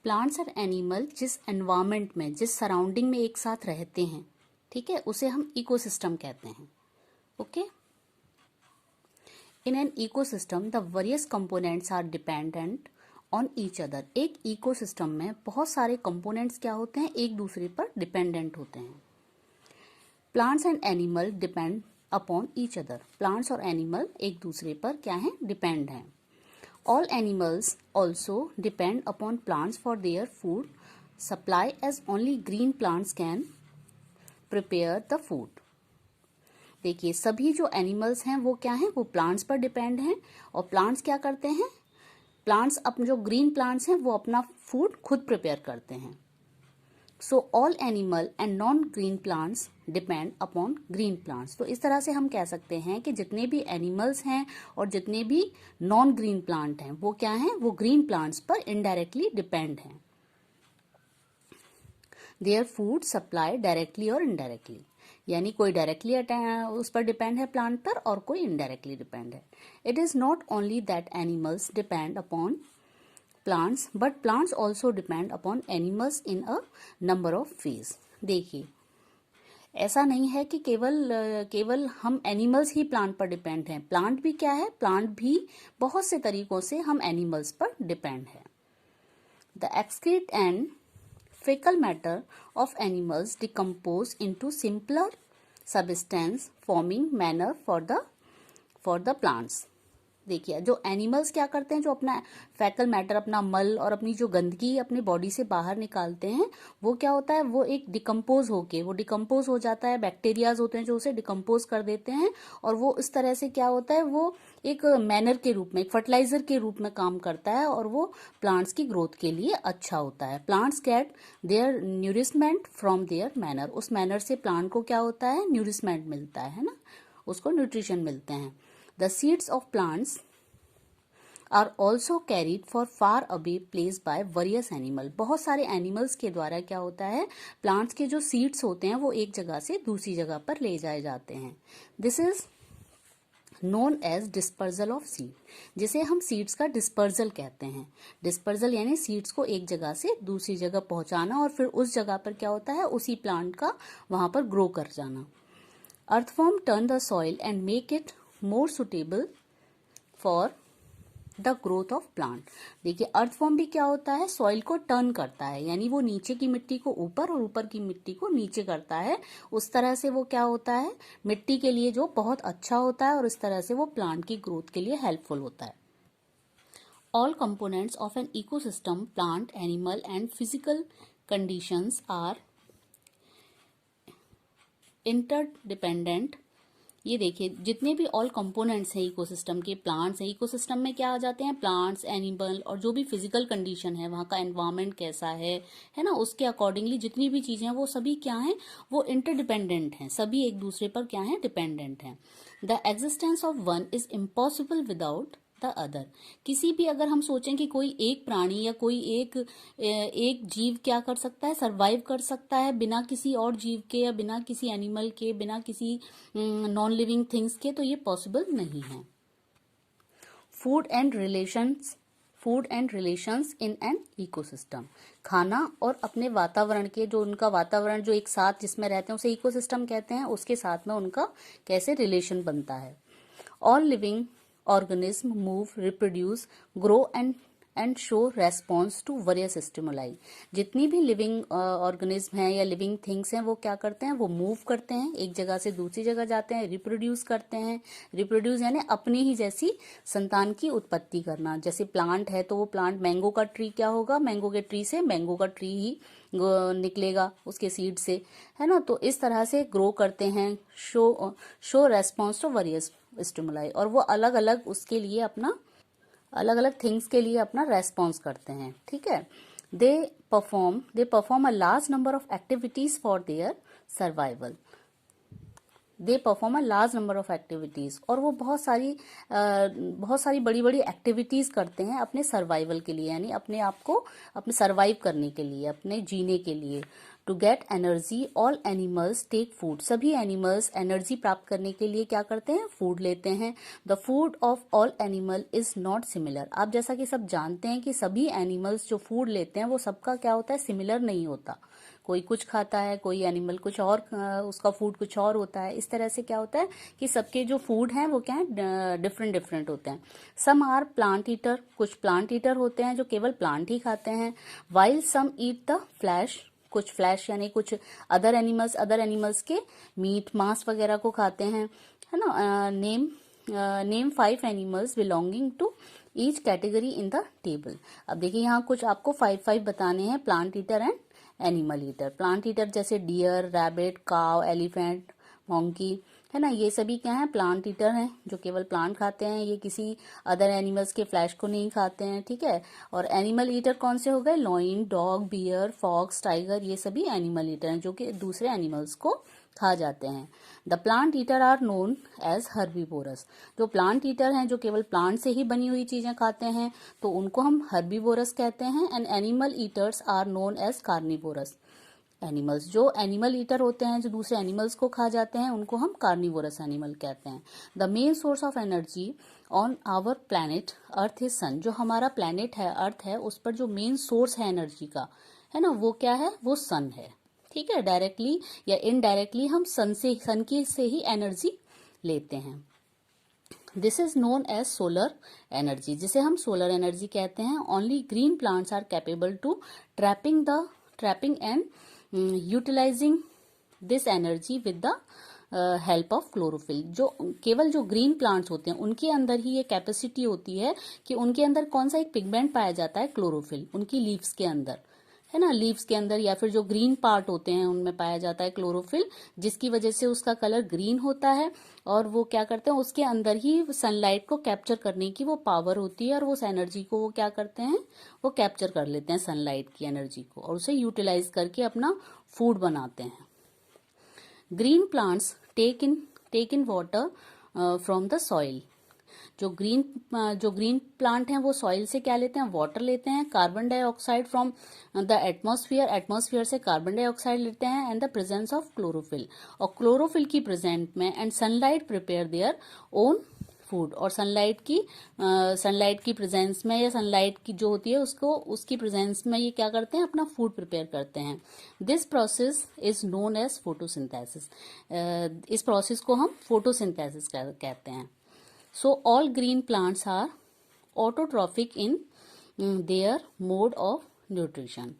Plants और animal जिस environment में, जिस सराउंडिंग में एक साथ रहते हैं, ठीक है, उसे हम इकोसिस्टम कहते हैं। Okay, in an ecosystem the various components are dependent on each other. एक इकोसिस्टम में बहुत सारे कंपोनेंट्स क्या होते हैं, एक दूसरे पर डिपेंडेंट होते हैं। Plants and animal depend upon each other. Plants और एनिमल एक दूसरे पर क्या है, डिपेंड हैं। All animals also depend upon plants for their food supply, as only green plants can prepare the food. देखिए, सभी जो एनिमल्स हैं वो क्या हैं, वो प्लांट्स पर डिपेंड हैं। और प्लांट्स क्या करते हैं, प्लांट्स अपने जो ग्रीन प्लांट्स हैं वो अपना फूड खुद प्रिपेयर करते हैं। So all animal and non green plants depend upon green plants. तो इस तरह से हम कह सकते हैं कि जितने भी एनिमल्स हैं और जितने भी नॉन ग्रीन प्लांट हैं वो क्या हैं, वो ग्रीन प्लांट्स पर इनडायरेक्टली डिपेंड हैं। देयर फूड सप्लाई डायरेक्टली और इनडायरेक्टली, यानी कोई डायरेक्टली उस पर डिपेंड है प्लांट पर और कोई इनडायरेक्टली डिपेंड है। It is not only that animals depend upon plants but plants also depend upon animals in a number of ways। देखिए, ऐसा नहीं है कि केवल हम एनिमल्स ही प्लांट पर डिपेंड हैं। प्लांट भी क्या है, प्लांट भी बहुत से तरीकों से हम एनिमल्स पर डिपेंड है। The excrete and fecal matter of animals decompose into simpler substance forming manure for the plants। देखिए, जो एनिमल्स क्या करते हैं, जो अपना फैकल मैटर, अपना मल और अपनी जो गंदगी अपनी बॉडी से बाहर निकालते हैं, वो क्या होता है, वो एक डिकम्पोज हो जाता है। बैक्टीरियाज होते हैं जो उसे डिकम्पोज कर देते हैं और वो इस तरह से क्या होता है, वो एक मैनर के रूप में, एक फर्टिलाइजर के रूप में काम करता है और वो प्लांट्स की ग्रोथ के लिए अच्छा होता है। Plants get their nourishment from their manure. उस मैनर से प्लांट को क्या होता है, न्यूरिशमेंट मिलता है ना, उसको न्यूट्रिशन मिलते हैं। The seeds of plants are also carried for far away place by various animal। बहुत सारे एनिमल्स के द्वारा क्या होता है, प्लांट्स के जो सीड्स होते हैं वो एक जगह से दूसरी जगह पर ले जाए जाते हैं। This is known as dispersal of seed, जिसे हम सीड्स का डिस्पर्जल कहते हैं। डिस्पर्जल यानी सीड्स को एक जगह से दूसरी जगह पहुंचाना और फिर उस जगह पर क्या होता है, उसी प्लांट का वहां पर ग्रो कर जाना। Earthworm turn the soil and make it more suitable for the growth of plant. देखिए, अर्थवॉर्म भी क्या होता है, सॉइल को टर्न करता है, यानी वो नीचे की मिट्टी को ऊपर और ऊपर की मिट्टी को नीचे करता है। उस तरह से वो क्या होता है, मिट्टी के लिए जो बहुत अच्छा होता है और इस तरह से वो प्लांट की ग्रोथ के लिए हेल्पफुल होता है। All components of an ecosystem, plant, animal and physical conditions are interdependent. ये देखिए, जितने भी ऑल कंपोनेंट्स हैं इकोसिस्टम के, प्लांट्स हैं, इकोसिस्टम में क्या आ जाते हैं, प्लांट्स, एनिमल और जो भी फिजिकल कंडीशन है, वहाँ का एनवायरनमेंट कैसा है ना, उसके अकॉर्डिंगली जितनी भी चीजें हैं वो सभी क्या हैं, वो इंटरडिपेंडेंट हैं, सभी एक दूसरे पर क्या है, डिपेंडेंट हैं। The existence of one is impossible without the other. किसी भी अगर हम सोचें कि कोई एक प्राणी या कोई एक जीव क्या कर सकता है, सरवाइव कर सकता है बिना किसी और जीव के या बिना किसी एनिमल के, बिना किसी नॉन लिविंग थिंग्स के, तो ये पॉसिबल नहीं है। Food and relations in an ecosystem. खाना और अपने वातावरण के, जो उनका वातावरण जो एक साथ जिसमें रहते हैं उसे इकोसिस्टम कहते हैं, उसके साथ में उनका कैसे रिलेशन बनता है। All living organism move, reproduce, grow and show response to various stimuli। जितनी भी लिविंग ऑर्गेनिज्म हैं या लिविंग थिंग्स हैं वो क्या करते हैं, वो मूव करते हैं, एक जगह से दूसरी जगह जाते हैं, रिप्रोड्यूस करते हैं। रिप्रोड्यूस यानी अपनी ही जैसी संतान की उत्पत्ति करना। जैसे प्लांट है तो वो प्लांट, मैंगो का ट्री क्या होगा, मैंगो के ट्री से मैंगो का ट्री ही निकलेगा उसके सीड से, है ना। तो इस तरह से ग्रो करते हैं, show response to various stimuli, और वो अलग अलग उसके लिए अपना, अलग अलग थिंग्स के लिए अपना रेस्पॉन्स करते हैं, ठीक है। They perform a large number of activities for their survival. They perform a large number of activities, और वो बहुत सारी बड़ी बड़ी एक्टिविटीज करते हैं अपने सर्वाइवल के लिए, यानी अपने आप को अपने सर्वाइव करने के लिए, अपने जीने के लिए। To get energy all animals take food, सभी एनिमल्स एनर्जी प्राप्त करने के लिए क्या करते हैं, फूड लेते हैं। The food of all animal is not similar, आप जैसा कि सब जानते हैं कि सभी एनिमल्स जो फूड लेते हैं वो सबका क्या होता है, सिमिलर नहीं होता। कोई कुछ खाता है, कोई एनिमल कुछ और, उसका फूड कुछ और होता है। इस तरह से क्या होता है कि सबके जो फूड हैं वो क्या है, डिफरेंट डिफरेंट होते हैं। सम आर प्लांट ईटर, कुछ प्लांट ईटर होते हैं जो केवल प्लांट ही खाते हैं। While some eat the flesh, कुछ फ्लैश यानी कुछ अदर एनिमल्स के मीट मांस वगैरह को खाते हैं, है ना। Name 5 animals belonging to each category in the table. अब देखिए यहाँ कुछ आपको 5 बताने हैं, plant eater and animal eater. Plant eater जैसे deer, rabbit, cow, elephant, monkey, है ना, ये सभी क्या है, प्लांट ईटर हैं जो केवल प्लांट खाते हैं, ये किसी अदर एनिमल्स के फ्लैश को नहीं खाते हैं, ठीक है। और एनिमल ईटर कौन से हो गए, lion, dog, bear, fox, tiger, ये सभी एनिमल ईटर हैं जो कि दूसरे एनिमल्स को खा जाते हैं। The plant eater are known as herbivorous, जो प्लांट ईटर हैं जो केवल प्लांट से ही बनी हुई चीजें खाते हैं तो उनको हम हर्बीवोरस कहते हैं। And animal eaters are known as carnivorous, animals जो एनिमल ईटर होते हैं जो दूसरे एनिमल्स को खा जाते हैं उनको हम कार्निवोरस एनिमल कहते हैं। The main source of energy on our planet Earth is sun, जो हमारा प्लैनेट है, अर्थ है, उस पर जो मेन सोर्स है एनर्जी का, है ना, वो क्या है, वो सन है, ठीक है। डायरेक्टली या इनडायरेक्टली हम सन से ही एनर्जी लेते हैं। This is known as solar energy, जिसे हम सोलर एनर्जी कहते हैं। Only green plants are capable to trapping and utilising this energy with the help of chlorophyll, जो केवल जो ग्रीन प्लांट्स होते हैं उनके अंदर ही ये कैपेसिटी होती है कि उनके अंदर कौन सा एक पिगमेंट पाया जाता है, क्लोरोफिल, उनकी लीव्स के अंदर, है ना, लीव्स के अंदर या फिर जो ग्रीन पार्ट होते हैं उनमें पाया जाता है क्लोरोफिल, जिसकी वजह से उसका कलर ग्रीन होता है। और वो क्या करते हैं, उसके अंदर ही सनलाइट को कैप्चर करने की वो पावर होती है और उस एनर्जी को वो क्या करते हैं, वो कैप्चर कर लेते हैं सनलाइट की एनर्जी को और उसे यूटिलाइज करके अपना फूड बनाते हैं। Green plants take in water from the soil, जो ग्रीन प्लांट हैं वो सॉइल से क्या लेते हैं, वाटर लेते हैं। Carbon dioxide from the atmosphere से कार्बन डाइऑक्साइड लेते हैं and the presence of chlorophyll, और क्लोरोफिल की प्रेजेंट में and sunlight prepare their own food, और सनलाइट की प्रेजेंस में या सनलाइट की जो होती है उसकी प्रेजेंस में ये क्या करते हैं, अपना फूड प्रिपेयर करते हैं। This process is known as photosynthesis, इस प्रोसेस को हम फोटोसिंथेसिस कहते हैं। So all green plants are autotrophic in their mode of nutrition.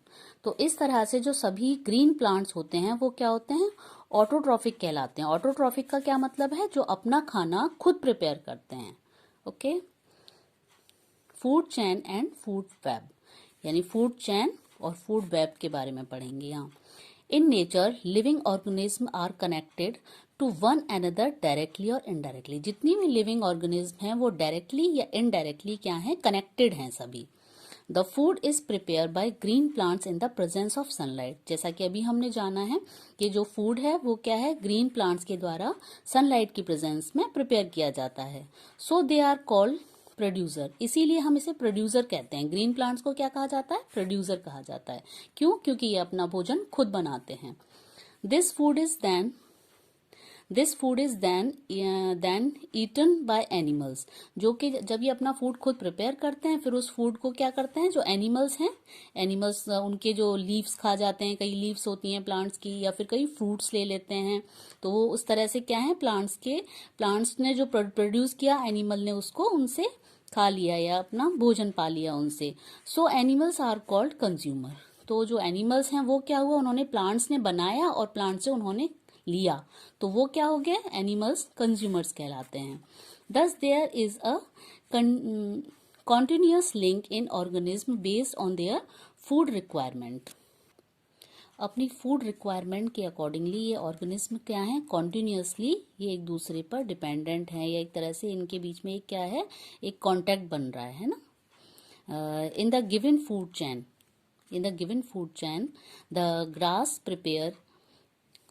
तो इस तरह से जो सभी ग्रीन प्लांट्स होते हैं वो क्या होते हैं, ऑटोट्रॉफिक कहलाते हैं। ऑटोट्रॉफिक का क्या मतलब है, जो अपना खाना खुद प्रिपेयर करते हैं। Okay, food chain and food web, यानी फूड चेन और फूड वेब के बारे में पढ़ेंगे यहाँ। In nature living organism are connected to one another directly और इनडायरेक्टली, जितनी भी लिविंग ऑर्गेनिज्म हैं वो डायरेक्टली या इनडायरेक्टली क्या है, कनेक्टेड हैं सभी। The food is prepare by green plants in the presence of sunlight, जैसा कि अभी हमने जाना है कि जो फूड है वो क्या है, ग्रीन प्लांट्स के द्वारा सनलाइट की प्रेजेंस में प्रिपेयर किया जाता है। सो दे आर कॉल्ड प्रोड्यूसर, इसीलिए हम इसे प्रोड्यूसर कहते हैं। ग्रीन प्लांट्स को क्या कहा जाता है, प्रोड्यूसर कहा जाता है। क्यों, क्योंकि ये अपना भोजन खुद बनाते हैं। This food is then eaten by animals, जो कि जब ये अपना फूड खुद प्रिपेयर करते हैं फिर उस फूड को क्या करते हैं, जो एनिमल्स हैं, एनिमल्स उनके जो लीव्स खा जाते हैं, कई लीव्स होती हैं प्लांट्स की, या फिर कई फ्रूट्स ले लेते हैं, तो वो उस तरह से क्या है, प्लांट्स ने जो प्रोड्यूस किया एनिमल ने उसको उनसे खा लिया या अपना भोजन पा लिया उनसे। So animals are called consumer, तो जो एनिमल्स हैं वो क्या हुआ, उन्होंने प्लांट्स ने बनाया और प्लांट से उन्होंने लिया, तो वो क्या हो गया, एनिमल्स कंज्यूमर्स कहलाते हैं। Thus there is a continuous link in organism based on their food requirement, अपनी फूड रिक्वायरमेंट के अकॉर्डिंगली ये ऑर्गेनिज्म क्या है, कॉन्टिन्यूसली ये एक दूसरे पर डिपेंडेंट है, या एक तरह से इनके बीच में एक क्या है, एक कॉन्टैक्ट बन रहा है ना। In the given food chain the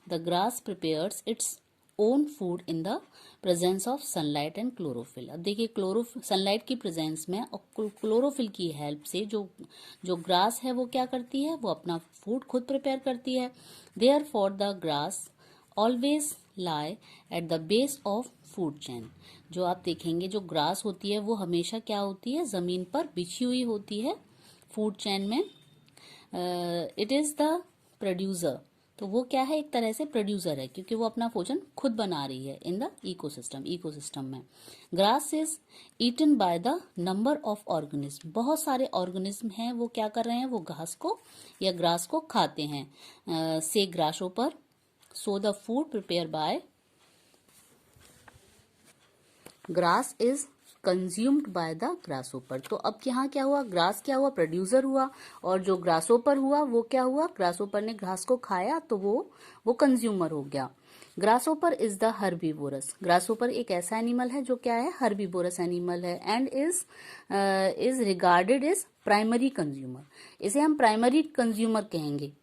grass prepares its own food in the presence of sunlight and chlorophyll. अब देखिए सनलाइट की प्रेजेंस में और क्लोरोफिल की हेल्प से जो ग्रास है वो क्या करती है, वो अपना फूड खुद प्रिपेयर करती है। Therefore the grass always lie at the base of food chain. जो आप देखेंगे जो ग्रास होती है वो हमेशा क्या होती है, जमीन पर बिछी हुई होती है फूड चेन में। इट इज द प्रोड्यूसर, तो वो क्या है, एक तरह से प्रोड्यूसर है क्योंकि वो अपना भोजन खुद बना रही है इन द इकोसिस्टम में। Grass is eaten by the number of organism. बहुत सारे ऑर्गेनिज्म हैं वो क्या कर रहे हैं, वो घास को या ग्रास को खाते हैं। से grasshopper, so the food prepare by grass is consumed by the grasshopper. तो अब यहाँ क्या हुआ, ग्रास क्या हुआ, प्रोड्यूसर हुआ, और जो ग्रासोपर हुआ वो क्या हुआ, ग्रासोपर ने घास को खाया तो वो कंज्यूमर हो गया। Grasshopper is the herbivorous. Grasshopper एक ऐसा एनिमल है जो क्या है, हर्बीवोरस एनिमल है, and is regarded is primary consumer. इसे हम प्राइमरी कंज्यूमर कहेंगे।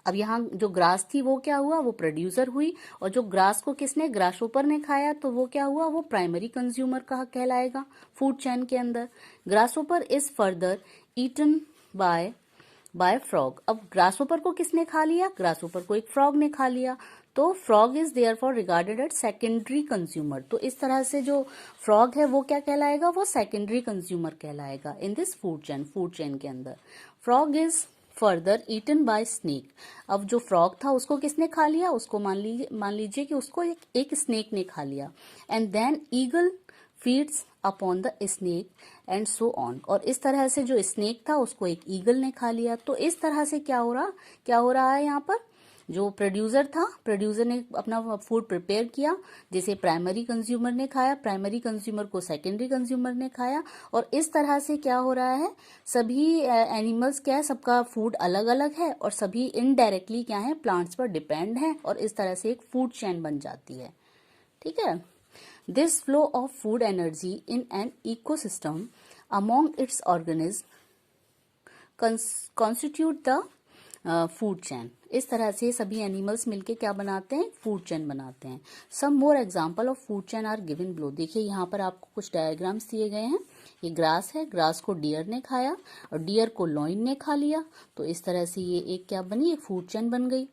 अब यहाँ जो ग्रास थी वो क्या हुआ, वो प्रोड्यूसर हुई, और जो ग्रास को किसने, ग्रासोपर ने खाया, तो वो क्या हुआ, वो प्राइमरी कंज्यूमर कहा कहलाएगा फूड चेन के अंदर। Grasshopper is further eaten by frog. अब ग्रासोपर को किसने खा लिया, ग्रासोपर को एक फ्रॉग ने खा लिया, तो frog is therefore regarded at secondary consumer. तो इस तरह से जो फ्रॉग है वो क्या कहलाएगा, वो सेकेंडरी कंज्यूमर कहलाएगा इन दिस फूड चेन के अंदर। Frog is further eaten by snake. अब जो फ्रॉग था उसको किसने खा लिया, उसको मान लीजिए कि उसको एक स्नेक ने खा लिया। And then eagle feeds upon the snake and so on. और इस तरह से जो स्नेक था उसको एक ईगल ने खा लिया। तो इस तरह से क्या हो रहा है यहाँ पर, जो प्रोड्यूसर था, प्रोड्यूसर ने अपना फूड प्रिपेयर किया, जिसे प्राइमरी कंज्यूमर ने खाया, प्राइमरी कंज्यूमर को सेकेंडरी कंज्यूमर ने खाया, और इस तरह से क्या हो रहा है, सभी एनिमल्स क्या है, सबका फूड अलग अलग है और सभी इनडायरेक्टली क्या है, प्लांट्स पर डिपेंड है, और इस तरह से एक फूड चेन बन जाती है। ठीक है। This flow of food energy in an ecosystem among it's organism constitute the food chain. इस तरह से सभी एनिमल्स मिलके क्या बनाते हैं, फूड चेन बनाते हैं। Some more example of food chain are given below. देखिए यहाँ पर आपको कुछ डायग्राम्स दिए गए हैं। ये ग्रास है, ग्रास को डियर ने खाया और डियर को लॉइन ने खा लिया, तो इस तरह से ये एक क्या बनी, एक फूड चेन बन गई,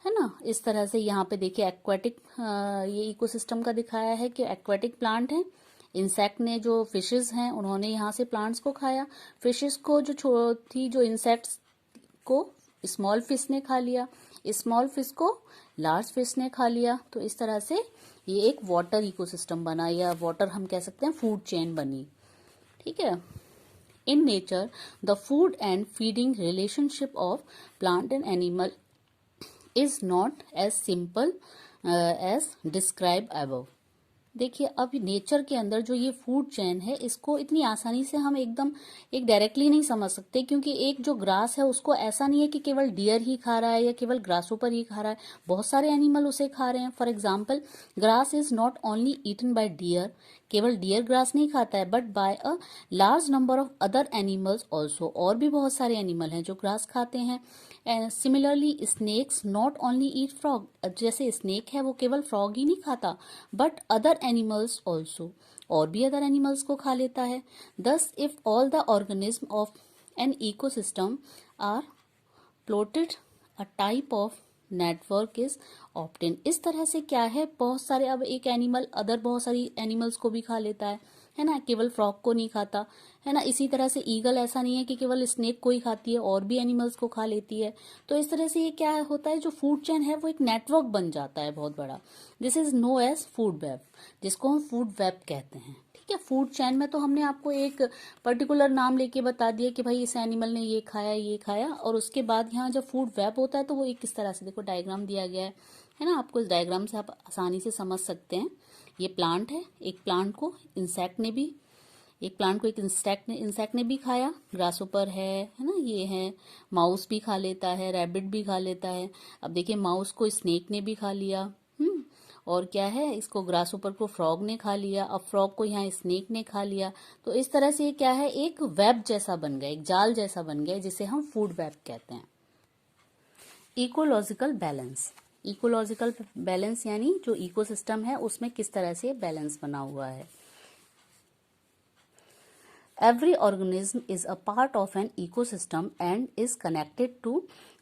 है ना। इस तरह से यहाँ पे देखिए एक्वाटिक ये इकोसिस्टम का दिखाया है कि एक्वाटिक प्लांट है। इंसेक्ट ने, जो फिशेस हैं, उन्होंने यहाँ से प्लांट्स को खाया। फिशेस को जो इंसेक्ट्स को स्मॉल फिश ने खा लिया, स्मॉल फिश को लार्ज फिश ने खा लिया। तो इस तरह से ये एक वाटर इकोसिस्टम बना, या वाटर हम कह सकते हैं फूड चेन बनी। ठीक है। In nature the food and feeding relationship of plant and animal is not as simple as describe above. देखिए अब नेचर के अंदर जो ये फूड चेन है, इसको इतनी आसानी से हम एकदम एक डायरेक्टली नहीं समझ सकते, क्योंकि एक जो ग्रास है उसको ऐसा नहीं है कि केवल डियर ही खा रहा है या केवल ग्रासोपर ही खा रहा है, बहुत सारे एनिमल उसे खा रहे हैं। For example, grass is not only eaten by deer, केवल डियर ग्रास नहीं खाता है, but by a large number of other animals also. और भी बहुत सारे एनिमल हैं जो ग्रास खाते हैं। Similarly snakes not only eat frog. जैसे स्नेक है वो केवल फ्रॉग ही नहीं खाता, बट अदर एनिमल्स ऑल्सो, और भी अदर एनिमल्स को खा लेता है। Thus if all the organism of an ecosystem are plotted a type of network is obtain. इस तरह से क्या है, बहुत सारे, अब एक एनिमल अदर बहुत सारी एनिमल्स को भी खा लेता है ना, केवल फ्रॉग को नहीं खाता, है ना। इसी तरह से ईगल ऐसा नहीं है कि केवल स्नेक को ही खाती है, और भी एनिमल्स को खा लेती है। तो इस तरह से ये क्या होता है, जो फूड चेन है वो एक नेटवर्क बन जाता है बहुत बड़ा। This is known as food web, जिसको हम फूड वेब कहते हैं। ठीक है। फूड चेन में तो हमने आपको एक पर्टिकुलर नाम लेके बता दिया कि भाई इस एनिमल ने ये खाया, और उसके बाद यहाँ जब फूड वेब होता है तो वो एक किस तरह से, देखो डायग्राम दिया गया है ना, आपको इस डायग्राम से आप आसानी से समझ सकते हैं। ये प्लांट है, एक प्लांट को एक इंसेक्ट ने भी खाया, ग्रासोपर है ना, ये है, माउस भी खा लेता है, रैबिट भी खा लेता है। अब देखिए माउस को स्नेक ने भी खा लिया, और क्या है, इसको ग्रासोपर को फ्रॉग ने खा लिया, अब फ्रॉग को यहाँ स्नेक ने खा लिया। तो इस तरह से क्या है, एक वेब जैसा बन गया, एक जाल जैसा बन गया, जिसे हम फूड वेब कहते हैं। Ecological balance. इकोलॉजिकल बैलेंस यानी जो इकोसिस्टम है उसमें किस तरह से बैलेंस बना हुआ है। Every organism is a part of an ecosystem and is connected to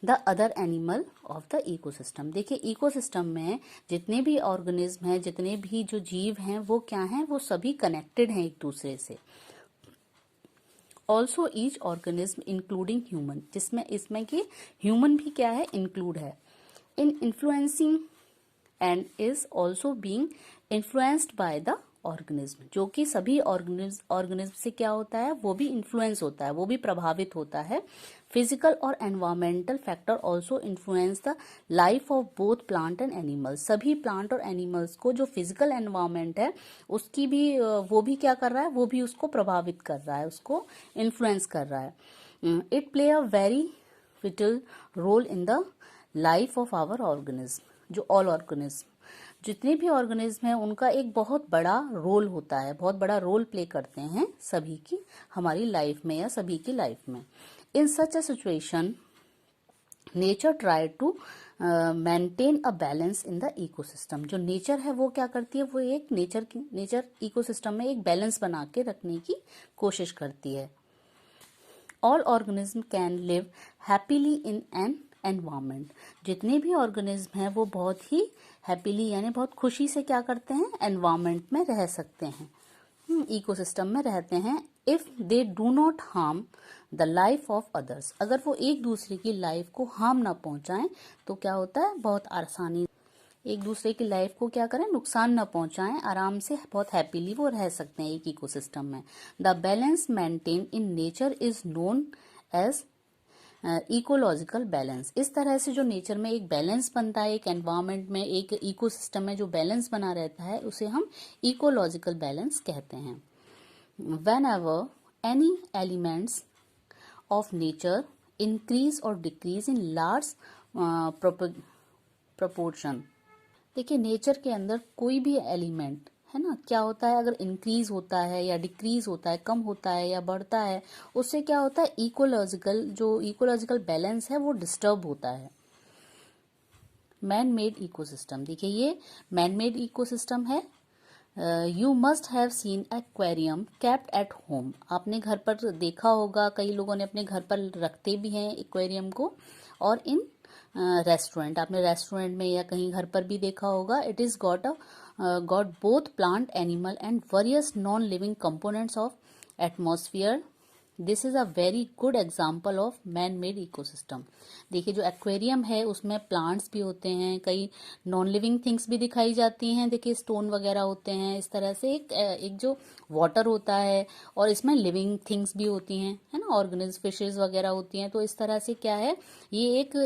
the other animal of the ecosystem। देखिए इकोसिस्टम में जितने भी ऑर्गेनिज्म हैं, जितने भी जो जीव हैं, वो क्या हैं, वो सभी कनेक्टेड हैं एक दूसरे से। Also each organism including human, जिसमें इसमें कि ह्यूमन भी क्या है, इंक्लूड है, in influencing and is also being influenced by the organism, जो कि सभी ऑर्गेनिज्म से क्या होता है, वो भी इन्फ्लुएंस होता है, वो भी प्रभावित होता है। फिजिकल और environmental factor also influence the life of both plant and animals. सभी प्लांट और एनिमल्स को जो फिजिकल एनवायरमेंट है उसकी भी वो भी क्या कर रहा है, वो भी उसको प्रभावित कर रहा है, उसको इन्फ्लुएंस कर रहा है। It play a very vital role in the life of our organism. जो ऑल ऑर्गेनिज्म, जितने भी ऑर्गेनिज्म हैं, उनका एक बहुत बड़ा रोल होता है, बहुत बड़ा रोल प्ले करते हैं सभी की हमारी लाइफ में या सभी की लाइफ में। In such a situation nature try to maintain a balance in the ecosystem. जो नेचर है वो क्या करती है, वो एक नेचर इकोसिस्टम में एक बैलेंस बना के रखने की कोशिश करती है। All organism can live happily in an environment. जितने भी ऑर्गेनिज्म हैं वो बहुत ही हैप्पीली यानी बहुत खुशी से क्या करते हैं, एनवायरमेंट में रह सकते हैं, इकोसिस्टम में रहते हैं। If they do not harm the life of others, अगर वो एक दूसरे की लाइफ को हार्म ना पहुंचाएं तो क्या होता है, बहुत आसानी एक दूसरे की लाइफ को क्या करें, नुकसान ना पहुंचाएं, आराम से बहुत हैप्पीली वो रह सकते हैं एक इकोसिस्टम में। The balance maintain in nature is known as ecological balance. इस तरह से जो नेचर में एक बैलेंस बनता है, एक एनवायरमेंट में, एक इकोसिस्टम में जो बैलेंस बना रहता है, उसे हम इकोलॉजिकल बैलेंस कहते हैं। whenever any elements of nature increase or decrease in large proportion। देखिए नेचर के अंदर कोई भी एलिमेंट है ना, क्या होता है, अगर इंक्रीज होता है या डिक्रीज होता है, कम होता है या बढ़ता है, उससे क्या होता है, इकोलॉजिकल बैलेंस है वो डिस्टर्ब होता है। मैन मेड इकोसिस्टम, देखिए ये मैन मेड इकोसिस्टम है। You must have seen aquarium kept at home. आपने घर पर देखा होगा, कई लोगों ने अपने घर पर रखते भी हैं एक्वेरियम को, और इन रेस्टोरेंट, आपने रेस्टोरेंट में या कहीं घर पर भी देखा होगा। It is got both plant, animal and various non living components of atmosphere. This is a very good example of man made ecosystem. देखिए जो एक्वेरियम है उसमें प्लांट्स भी होते हैं, कई नॉन लिविंग थिंग्स भी दिखाई जाती हैं, देखिए स्टोन वगैरह होते हैं, इस तरह से एक जो वाटर होता है, और इसमें लिविंग थिंग्स भी होती हैं, है ना, ऑर्गेनिज्म, फिशेज वगैरह होती हैं। तो इस तरह से क्या है, ये एक